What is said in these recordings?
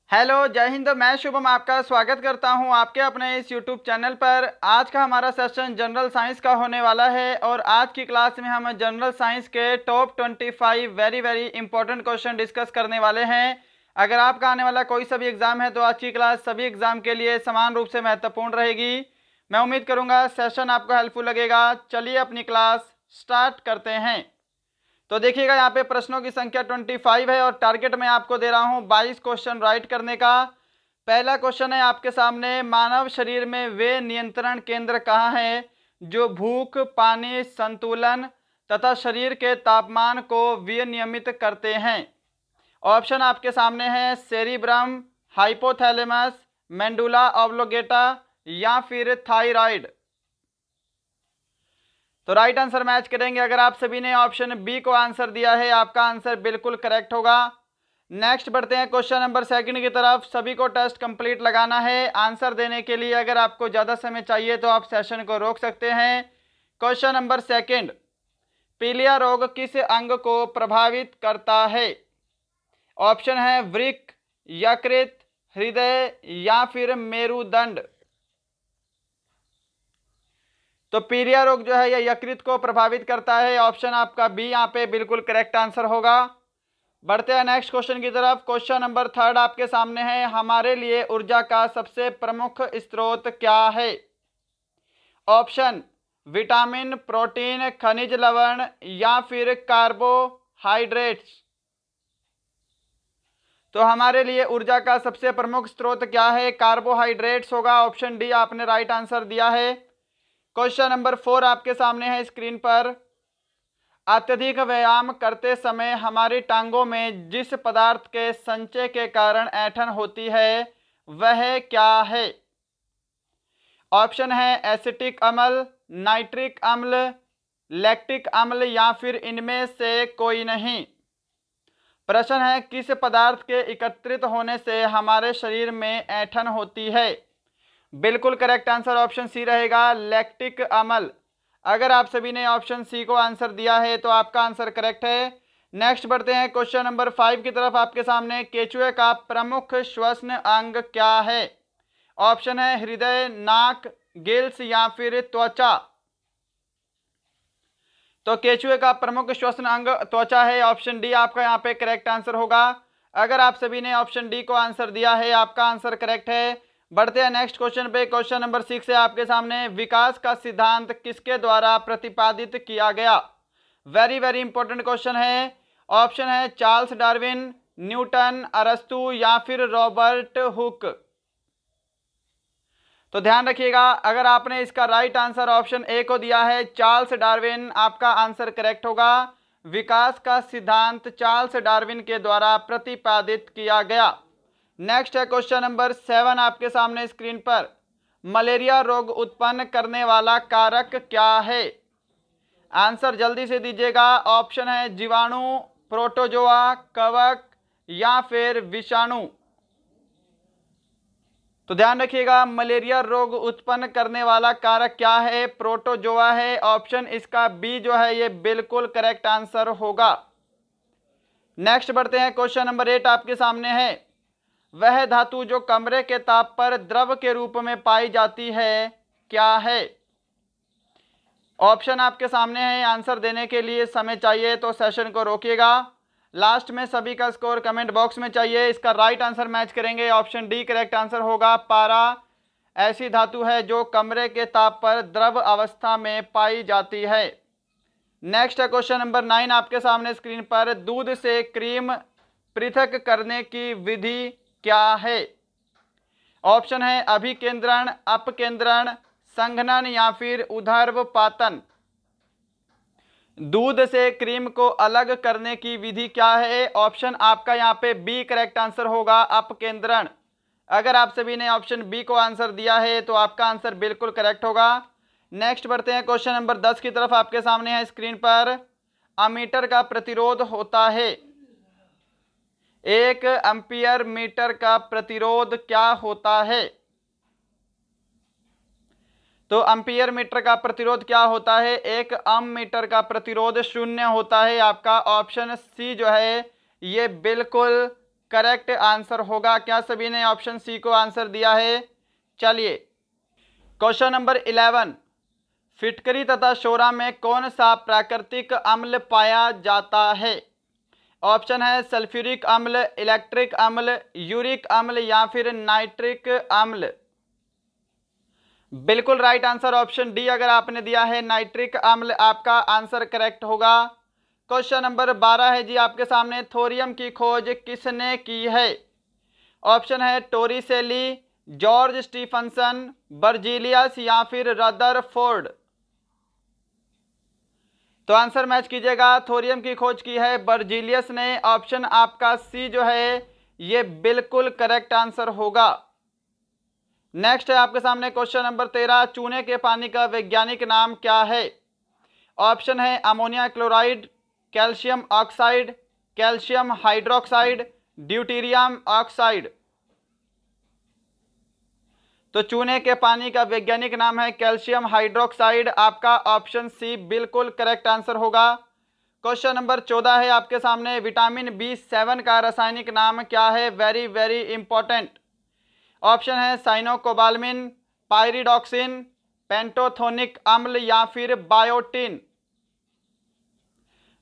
Hello, जय हिंद। मैं शुभम आपका स्वागत करता हूं आपके अपने इस यूट्यूब चैनल पर। आज का हमारा सेशन जनरल साइंस का होने वाला है और आज की क्लास में हम जनरल साइंस के top 25 very very important question discuss करने वाले हैं। अगर आपका आने वाला कोई सा भी एग्जाम है तो आज की क्लास सभी एग्जाम के लिए समान रूप से महत्वपूर्ण रहेगी। मैं उम्मीद करूँगा सेशन आपको हेल्पफुल लगेगा। चलिए अपनी क्लास स्टार्ट करते हैं। तो देखिएगा, यहाँ पे प्रश्नों की संख्या 25 है और टारगेट मैं आपको दे रहा हूँ 22 क्वेश्चन राइट करने का। पहला क्वेश्चन है आपके सामने, मानव शरीर में वे नियंत्रण केंद्र कहाँ हैं जो भूख, पानी संतुलन तथा शरीर के तापमान को विनियमित करते हैं। ऑप्शन आपके सामने है सेरिब्रम, हाइपोथैलेमस, मेंडुला ऑब्लोगेटा या फिर थायराइड। तो राइट आंसर मैच करेंगे। अगर आप सभी ने ऑप्शन बी को आंसर दिया है, आपका आंसर बिल्कुल करेक्ट होगा। नेक्स्ट बढ़ते हैं क्वेश्चन नंबर सेकंड की तरफ। सभी को टेस्ट कंप्लीट लगाना है। आंसर देने के लिए अगर आपको ज़्यादा समय चाहिए तो आप सेशन को रोक सकते हैं। क्वेश्चन नंबर सेकंड, पीलिया रोग किस अंग को प्रभावित करता है? ऑप्शन है वृक्क, यकृत, हृदय या फिर मेरुदंड। तो पीलिया रोग जो है यह यकृत को प्रभावित करता है। ऑप्शन आपका बी यहाँ पे बिल्कुल करेक्ट आंसर होगा। बढ़ते हैं नेक्स्ट क्वेश्चन की तरफ। क्वेश्चन नंबर थर्ड आपके सामने है, हमारे लिए ऊर्जा का सबसे प्रमुख स्रोत क्या है? ऑप्शन विटामिन, प्रोटीन, खनिज लवण या फिर कार्बोहाइड्रेट्स। तो हमारे लिए ऊर्जा का सबसे प्रमुख स्रोत क्या है? कार्बोहाइड्रेट्स होगा। ऑप्शन डी आपने राइट आंसर दिया है। क्वेश्चन नंबर 4 आपके सामने है स्क्रीन पर। अत्यधिक व्यायाम करते समय हमारी टांगों में जिस पदार्थ के संचय के कारण ऐंठन होती है वह क्या है? ऑप्शन है एसिटिक अम्ल, नाइट्रिक अम्ल, लैक्टिक अम्ल या फिर इनमें से कोई नहीं। प्रश्न है, किस पदार्थ के एकत्रित होने से हमारे शरीर में ऐंठन होती है? बिल्कुल करेक्ट आंसर ऑप्शन सी रहेगा, लैक्टिक अम्ल। अगर आप सभी ने ऑप्शन सी को आंसर दिया है तो आपका आंसर करेक्ट है। नेक्स्ट बढ़ते हैं क्वेश्चन नंबर 5 की तरफ। आपके सामने केचुए का प्रमुख श्वसन अंग क्या है? ऑप्शन है हृदय, नाक, गिल्स या फिर त्वचा। तो केचुए का प्रमुख श्वसन अंग त्वचा है। ऑप्शन डी आपका यहाँ पे करेक्ट आंसर होगा। अगर आप सभी ने ऑप्शन डी को आंसर दिया है, आपका आंसर करेक्ट है। बढ़ते हैं नेक्स्ट क्वेश्चन पे। क्वेश्चन नंबर 6 है आपके सामने, विकास का सिद्धांत किसके द्वारा प्रतिपादित किया गया? वेरी वेरी इंपॉर्टेंट क्वेश्चन है। ऑप्शन है चार्ल्स डार्विन, न्यूटन, अरस्तु या फिर रॉबर्ट हुक। तो ध्यान रखिएगा, अगर आपने इसका राइट आंसर ऑप्शन ए को दिया है चार्ल्स डार्विन, आपका आंसर करेक्ट होगा। विकास का सिद्धांत चार्ल्स डार्विन के द्वारा प्रतिपादित किया गया। नेक्स्ट है क्वेश्चन नंबर 7 आपके सामने स्क्रीन पर। मलेरिया रोग उत्पन्न करने वाला कारक क्या है? आंसर जल्दी से दीजिएगा। ऑप्शन है जीवाणु, प्रोटोजोआ, कवक या फिर विषाणु। तो ध्यान रखिएगा, मलेरिया रोग उत्पन्न करने वाला कारक क्या है? प्रोटोजोआ है। ऑप्शन इसका बी जो है ये बिल्कुल करेक्ट आंसर होगा। नेक्स्ट बढ़ते हैं क्वेश्चन नंबर 8 आपके सामने है, वह धातु जो कमरे के ताप पर द्रव के रूप में पाई जाती है क्या है? ऑप्शन आपके सामने है। आंसर देने के लिए समय चाहिए तो सेशन को रोकिएगा। लास्ट में सभी का स्कोर कमेंट बॉक्स में चाहिए। इसका राइट आंसर मैच करेंगे। ऑप्शन डी करेक्ट आंसर होगा। पारा ऐसी धातु है जो कमरे के ताप पर द्रव अवस्था में पाई जाती है। नेक्स्ट है क्वेश्चन नंबर 9 आपके सामने स्क्रीन पर, दूध से क्रीम पृथक करने की विधि क्या है? ऑप्शन है अभिकेंद्रण, अपकेंद्रण, संघनन या फिर ऊर्ध्वपातन। दूध से क्रीम को अलग करने की विधि क्या है? ऑप्शन आपका यहाँ पे बी करेक्ट आंसर होगा, अपकेंद्रण। अगर आप सभी ने ऑप्शन बी को आंसर दिया है तो आपका आंसर बिल्कुल करेक्ट होगा। नेक्स्ट बढ़ते हैं क्वेश्चन नंबर 10 की तरफ। आपके सामने है स्क्रीन पर, अमीटर का प्रतिरोध होता है। 1 एम्पियर मीटर का प्रतिरोध क्या होता है? तो एम्पियर मीटर का प्रतिरोध क्या होता है? 1 ओम मीटर का प्रतिरोध 0 होता है। आपका ऑप्शन सी जो है ये बिल्कुल करेक्ट आंसर होगा। क्या सभी ने ऑप्शन सी को आंसर दिया है? चलिए क्वेश्चन नंबर 11, फिटकरी तथा शोरा में कौन सा प्राकृतिक अम्ल पाया जाता है? ऑप्शन है सल्फ्यूरिक अम्ल, इलेक्ट्रिक अम्ल, यूरिक अम्ल या फिर नाइट्रिक अम्ल। बिल्कुल राइट आंसर ऑप्शन डी अगर आपने दिया है, नाइट्रिक अम्ल आपका आंसर करेक्ट होगा। क्वेश्चन नंबर 12 है जी आपके सामने, थोरियम की खोज किसने की है? ऑप्शन है टोरिसेली, जॉर्ज स्टीफनसन, बर्जीलियस या फिर रदरफोर्ड। तो आंसर मैच कीजिएगा। थोरियम की खोज की है बर्जीलियस ने। ऑप्शन आपका सी जो है ये बिल्कुल करेक्ट आंसर होगा। नेक्स्ट है आपके सामने क्वेश्चन नंबर 13, चूने के पानी का वैज्ञानिक नाम क्या है? ऑप्शन है ammonia chloride, calcium oxide, calcium hydroxide, deuterium oxide. तो चूने के पानी का वैज्ञानिक नाम है कैल्शियम हाइड्रोक्साइड। आपका ऑप्शन सी बिल्कुल करेक्ट आंसर होगा। क्वेश्चन नंबर 14 है आपके सामने, विटामिन B7 का रासायनिक नाम क्या है? Very very important. ऑप्शन है साइनोकोबाल्मिन, पायरिडॉक्सिन, पेंटोथोनिक अम्ल या फिर बायोटिन।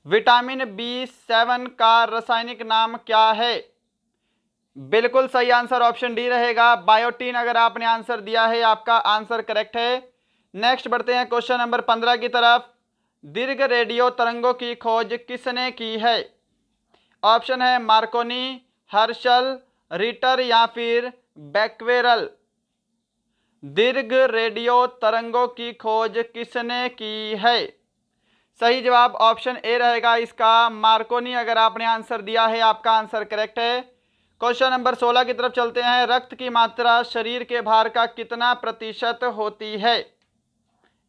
विटामिन B7 का रासायनिक नाम क्या है? बिल्कुल सही आंसर ऑप्शन डी रहेगा, बायोटिन। अगर आपने आंसर दिया है आपका आंसर करेक्ट है। नेक्स्ट बढ़ते हैं क्वेश्चन नंबर 15 की तरफ। दीर्घ रेडियो तरंगों की खोज किसने की है? ऑप्शन है मार्कोनी, हर्शल, रिटर या फिर बैक्वेरल। दीर्घ रेडियो तरंगों की खोज किसने की है? सही जवाब ऑप्शन ए रहेगा इसका, मार्कोनी। अगर आपने आंसर दिया है आपका आंसर करेक्ट है। क्वेश्चन नंबर 16 की तरफ चलते हैं। रक्त की मात्रा शरीर के भार का कितना प्रतिशत होती है?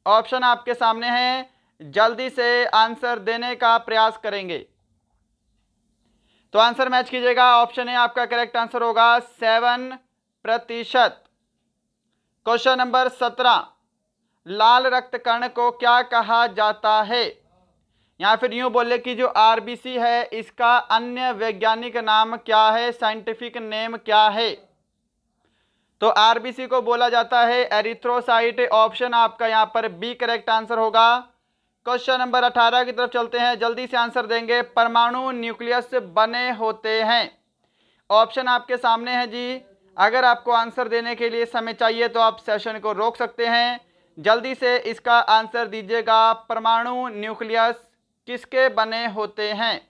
ऑप्शन आपके सामने है, जल्दी से आंसर देने का प्रयास करेंगे। तो आंसर मैच कीजिएगा। ऑप्शन ए आपका करेक्ट आंसर होगा 7%। क्वेश्चन नंबर 17, लाल रक्त कण को क्या कहा जाता है? या फिर यूं बोले कि जो आरबीसी है इसका अन्य वैज्ञानिक नाम क्या है, साइंटिफिक नेम क्या है? तो आरबीसी को बोला जाता है एरिथ्रोसाइट। ऑप्शन आपका यहां पर बी करेक्ट आंसर होगा। क्वेश्चन नंबर 18 की तरफ चलते हैं, जल्दी से आंसर देंगे। परमाणु न्यूक्लियस बने होते हैं। ऑप्शन आपके सामने है जी। अगर आपको आंसर देने के लिए समय चाहिए तो आप सेशन को रोक सकते हैं। जल्दी से इसका आंसर दीजिएगा। परमाणु न्यूक्लियस किसके बने होते हैं?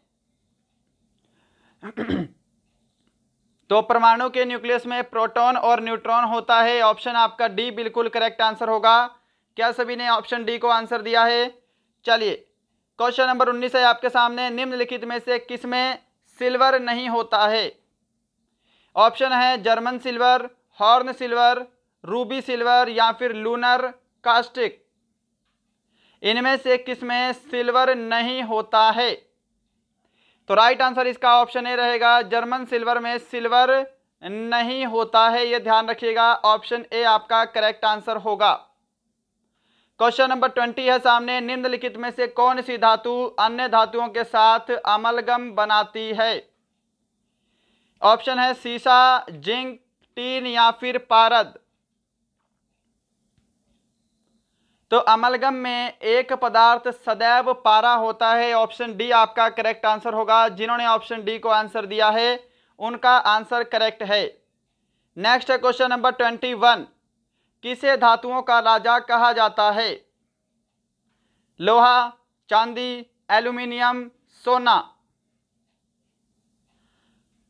तो परमाणु के न्यूक्लियस में प्रोटॉन और न्यूट्रॉन होता है। ऑप्शन आपका डी बिल्कुल करेक्ट आंसर होगा। क्या सभी ने ऑप्शन डी को आंसर दिया है? चलिए क्वेश्चन नंबर 19 है आपके सामने, निम्नलिखित में से किसमें सिल्वर नहीं होता है? ऑप्शन है German silver, horn silver, Ruby silver या फिर लूनर कास्टिक। इनमें से किसमें सिल्वर नहीं होता है? तो राइट आंसर इसका ऑप्शन ए रहेगा, जर्मन सिल्वर में सिल्वर नहीं होता है। यह ध्यान रखिएगा। ऑप्शन ए आपका करेक्ट आंसर होगा। क्वेश्चन नंबर 20 है सामने, निम्नलिखित में से कौन सी धातु अन्य धातुओं के साथ अमलगम बनाती है? ऑप्शन है सीसा, जिंक, टीन या फिर पारद। तो अमलगम में एक पदार्थ सदैव पारा होता है। ऑप्शन डी आपका करेक्ट आंसर होगा। जिन्होंने ऑप्शन डी को आंसर दिया है उनका आंसर करेक्ट है। नेक्स्ट है क्वेश्चन नंबर 21, किसे धातुओं का राजा कहा जाता है? लोहा, चांदी, एल्यूमिनियम, सोना।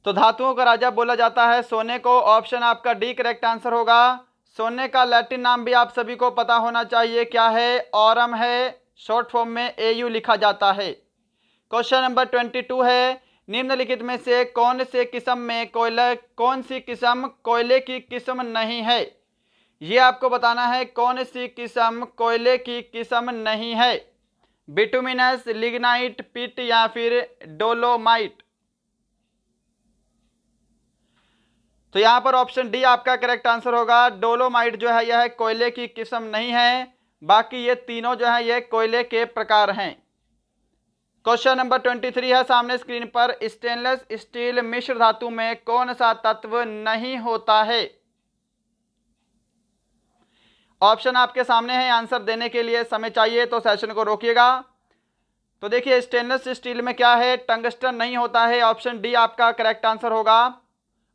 तो धातुओं का राजा बोला जाता है सोने को। ऑप्शन आपका डी करेक्ट आंसर होगा। सोने का लैटिन नाम भी आप सभी को पता होना चाहिए, क्या है? ऑरम है। शॉर्ट फॉर्म में एयू लिखा जाता है। क्वेश्चन नंबर 22 है, निम्नलिखित में से कौन सी किस्म कोयले की किस्म नहीं है? ये आपको बताना है कौन सी किस्म कोयले की किस्म नहीं है। बिटुमिनस, लिग्नाइट, पिट या फिर डोलोमाइट। तो यहाँ पर ऑप्शन डी आपका करेक्ट आंसर होगा। डोलोमाइट जो है यह कोयले की किस्म नहीं है, बाकी ये तीनों जो है ये कोयले के प्रकार हैं। क्वेश्चन नंबर 23 है सामने स्क्रीन पर, स्टेनलेस स्टील मिश्र धातु में कौन सा तत्व नहीं होता है? ऑप्शन आपके सामने है, आंसर देने के लिए समय चाहिए तो सेशन को रोकिएगा। तो देखिए स्टेनलेस स्टील में क्या है, टंगस्टन नहीं होता है। ऑप्शन डी आपका करेक्ट आंसर होगा।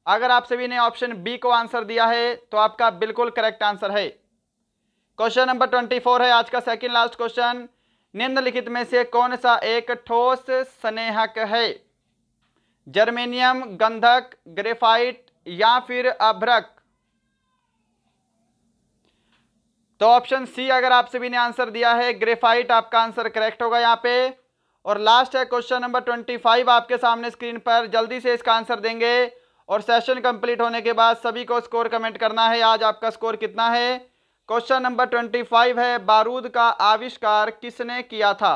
अगर आप सभी ने ऑप्शन बी को आंसर दिया है तो आपका बिल्कुल करेक्ट आंसर है। क्वेश्चन नंबर 24 है आज का सेकंड लास्ट क्वेश्चन, निम्नलिखित में से कौन सा एक ठोस स्नेहक है? जर्मेनियम, गंधक, ग्रेफाइट या फिर अभ्रक? तो ऑप्शन सी अगर आप सभी ने आंसर दिया है, ग्रेफाइट आपका आंसर करेक्ट होगा यहाँ पे। और लास्ट है क्वेश्चन नंबर 25 आपके सामने स्क्रीन पर, जल्दी से इसका आंसर देंगे और सेशन कंप्लीट होने के बाद सभी को स्कोर कमेंट करना है। आज आपका स्कोर कितना है? क्वेश्चन नंबर 25 है, बारूद का आविष्कार किसने किया था?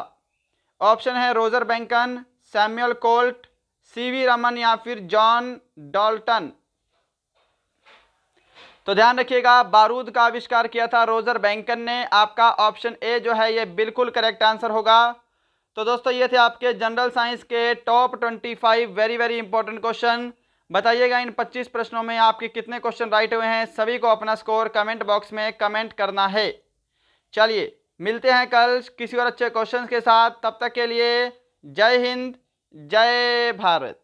ऑप्शन है रोजर बैंकन, सैमुअल कोल्ट, सीवी रमन या फिर जॉन डॉल्टन। तो ध्यान रखिएगा, बारूद का आविष्कार किया था रोजर बैंकन ने। आपका ऑप्शन ए जो है ये बिल्कुल करेक्ट आंसर होगा। तो दोस्तों ये थे आपके जनरल साइंस के top 25 very very important question. बताइएगा इन 25 प्रश्नों में आपके कितने क्वेश्चन राइट हुए हैं। सभी को अपना स्कोर कमेंट बॉक्स में कमेंट करना है। चलिए मिलते हैं कल किसी और अच्छे क्वेश्चन के साथ, तब तक के लिए जय हिंद, जय भारत।